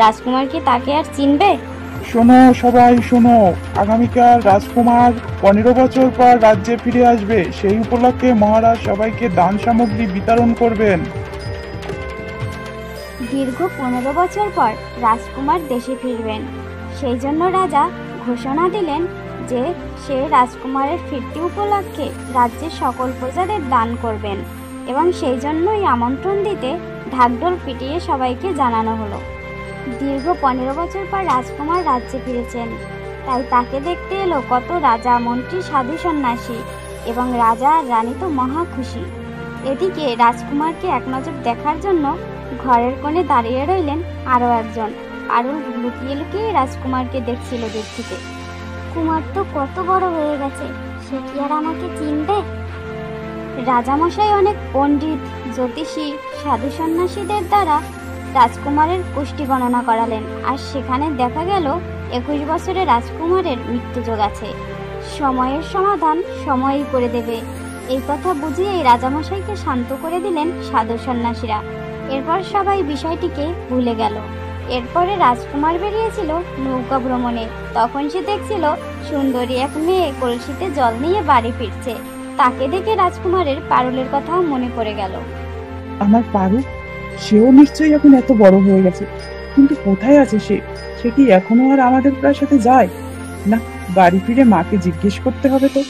রাজকুমার কি তাকে আর চিনবে? শোনো সবাই শোনো, আগামীকাল রাজকুমার 15 বছর পর রাজ্যে ফিরে আসবে। সেই উপলক্ষে মহারাজ সবাইকে দান সামগ্রী বিতরণ করবেন। দীর্ঘ 15 বছর পর রাজকুমার দেশে ফিরবেন। সেই জন্য রাজা ঘোষণা দিলেন যে সে রাজকুমারের ফিরতি উপলক্ষে রাজ্যের সকল প্রজাদের দান করবেন, এবং সেই জন্যই আমন্ত্রণ দিতে ঢাকঢোল পিটিয়ে সবাইকে জানানো হলো। দীর্ঘ 15 বছর পর রাজকুমার রাজ্যে ফিরেছেন, তাই তাকে দেখতে এলো কত রাজা, মন্ত্রী, সাধু, সন্ন্যাসী, এবং রাজা আর রানী তো মহা খুশি। এদিকে রাজকুমারকে এক নজর দেখার জন্য ঘরের কোণে দাঁড়িয়ে রইলেন আরও একজন। পারুল লুকিয়ে লুকিয়ে রাজকুমারকে দেখছিল দূর থেকে। কুমার তো কত বড় হয়ে গেছে, সে কি আর আমাকে চিনবে? রাজামশাই অনেক পণ্ডিত, জ্যোতিষী, সাধু সন্ন্যাসীদের দ্বারা রাজকুমারের কুষ্টি গণনা করালেন, আর সেখানে দেখা গেল 21 বছরের রাজকুমারের মৃত্যুযোগ আছে। সময়ের সমাধান সময়ই করে দেবে, এই কথা বুঝিয়ে রাজামশাইকে শান্ত করে দিলেন সাধু সন্ন্যাসীরা। এরপর সবাই বিষয়টিকে ভুলে গেল। এরপরে রাজকুমার বেরিয়েছিল নৌকা ভ্রমণে। তখন সে দেখছিল সুন্দরী এক মেয়ে কলসিতে জল নিয়ে বাড়ি ফিরছে। তাকে দেখে রাজকুমারের পারুলের কথাও মনে পড়ে গেল। আমার পারু, সেও নিশ্চয়ই এখন এত বড় হয়ে গেছে, কিন্তু কোথায় আছে সে? সে কি এখনো আর আমাদের সাথে যায়? না, বাড়ি ফিরে মাকে জিজ্ঞেস করতে হবে তো।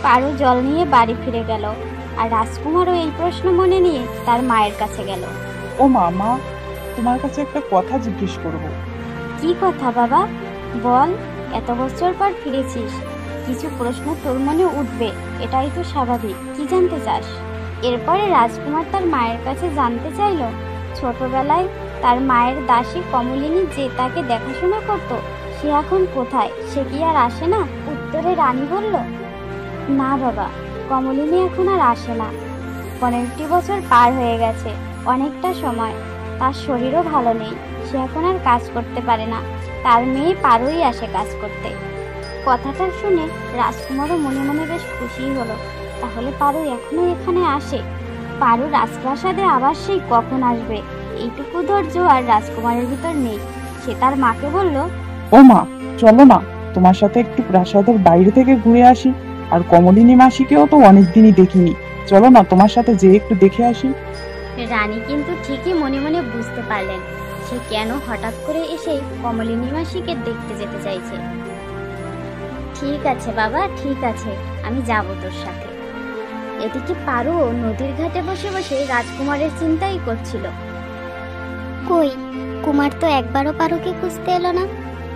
পারু জল নিয়ে বাড়ি ফিরে গেল, আর রাজকুমারও এই প্রশ্ন মনে নিয়ে তার মায়ের কাছে গেল। ও মা, মা, তোমার কাছে একটা কথা জিজ্ঞেস করব। কি কথা বাবা? বল, এত বছর পর ফিরেছিস, কিছু প্রশ্ন তোর মনে উঠবে, এটাই তো স্বাভাবিক। কি জানতে চাস? এরপরে রাজকুমার তার মায়ের কাছে জানতে চাইল, ছোটবেলায় তার মায়ের দাসী কমলিনী যে তাকে দেখাশোনা করত, সে এখন কোথায়? সে কি আর আসে না? উত্তরে রানী বলল, না বাবা, কমলিনী এখন আর আসে না। 15টি বছর পার হয়ে গেছে, অনেকটা সময়। তার শরীরও ভালো নেই, সে এখন আর কাজ করতে পারে না। তার মেয়ে পারুই আসে কাজ করতে। কথাটা শুনে রাজকুমারও মনে মনে বেশ খুশি হলো। তাহলে পারু এখনো এখানে আসে? পারু রাজপ্রাসাদে আবার সেই কখন আসবে, এইটুকু ধৈর্য আর রাজকুমারের ভিতর নেই। সে তার মাকে বলল, ও মা, চলো না, তোমার সাথে একটু প্রাসাদের বাইরে থেকে ঘুরে আসি। আর কমলিনী মাসিকেও তো অনেকদিনই দেখিনি, চলো না তোমার সাথে যেয়ে একটু দেখে আসি। রানী কিন্তু ঠিকই মনে মনে বুঝতে পারলেন সে কেন হঠাৎ করে এসে কমলিনী মাসিকে দেখতে যেতে চাইছে। ঠিক আছে বাবা, ঠিক আছে, আমি যাব তোর সাথে। এদিকে পারু নদীর ঘাটে বসে বসে রাজকুমারের চিন্তাই করছিল। কই, কুমার তো একবারও পারুকে খুঁজতে এলো না।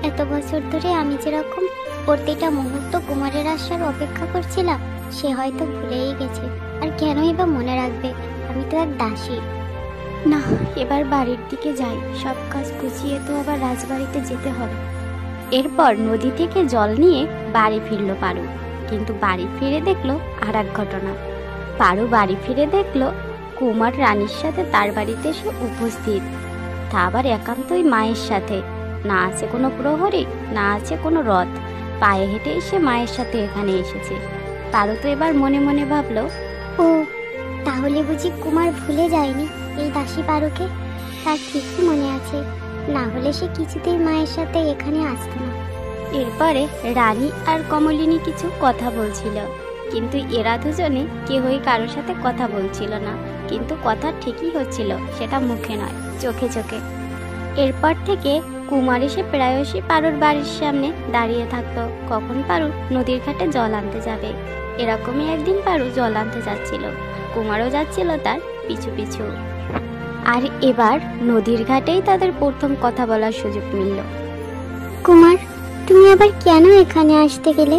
এত বছর ধরে আমি যেরকম প্রতিটা মুহূর্ত কুমারের আসার অপেক্ষা করছিলাম, সে হয়তো ভুলেই গেছে। আর কেনই বা মনে রাখবে, আমি তো এক দাসী। না, এবার বাড়ির দিকে যাই, সব কাজ গুছিয়ে তো আবার রাজবাড়িতে যেতে হবে। এরপর নদী থেকে জল নিয়ে বাড়ি ফিরল পারু, কিন্তু বাড়ি ফিরে দেখলো আর এক ঘটনা। পারু বাড়ি ফিরে দেখলো কুমার রানীর সাথে তার বাড়িতে এসে উপস্থিত, তা আবার একান্তই মায়ের সাথে। না আছে কোনো প্রহরী, না আছে কোনো রথ, পায়ে হেঁটে এসে মায়ের সাথে এখানে এসেছে। পারু তো এবার মনে মনে ভাবলো, ও, তাহলে বুঝি কুমার ভুলে যায়নি এই দাসী পারুকে? তার ঠিকই মনে আছে, না হলে সে কিছুতেই মায়ের সাথে এখানে আসতো না। এরপরে রানী আর কমলিনী কিছু কথা বলছিল, কিন্তু এরা দুজনে কেউই কারোর সাথে কথা বলছিল না। কিন্তু কথা ঠিকই হচ্ছিল, সেটা মুখে নয়, চোখে চোখে। এরপর থেকে কুমার এসে প্রায়শই পারুর বাড়ির সামনে দাঁড়িয়ে থাকতো, কখন পারু নদীর ঘাটে জল আনতে যাবে। এরকমই একদিন পারু জল আনতে যাচ্ছিল, কুমারও যাচ্ছিল তার পিছু পিছু। আর এবার নদীর ঘাটেই তাদের প্রথম কথা বলার সুযোগ মিলল। কুমার, তুমি আবার কেন এখানে আসতে গেলে?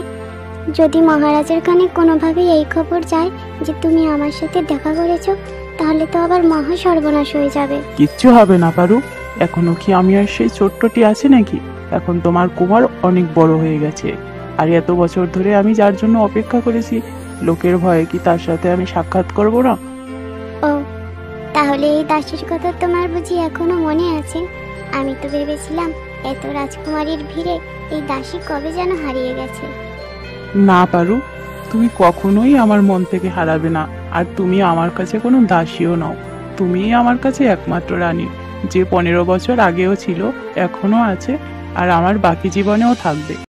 যদি মহারাজের কানে কোনোভাবেই এই খবর যায় যে তুমি আমার সাথে দেখা করেছো, তাহলে তো আবার মহা সর্বনাশ হয়ে যাবে। কিচ্ছু হবে না পারু, এখনো কি আমি আর সেই ছোট্টটি আছি নাকি? এখন তোমার কুমার অনেক বড় হয়ে গেছে, আর এত বছর ধরে আমি যার জন্য অপেক্ষা করেছি, লোকের ভয়ে কি তার সাথে আমি সাক্ষাৎ করব না? ও, তাহলে এই দাসীর কথা তোমার বুঝি এখনো মনে আছে? আমি তো ভেবেছিলাম এত রাজকুমারীর ভিড়ে এই দাসী কবে যেন হারিয়ে গেছে। না পারু, তুমি কখনোই আমার মন থেকে হারাবে না। আর তুমি আমার কাছে কোনো দাসীও নও, তুমিই আমার কাছে একমাত্র রানী। যে 15 বছর আগেও ছিল, এখনো আছে, আর আমার বাকি জীবনেও থাকবে।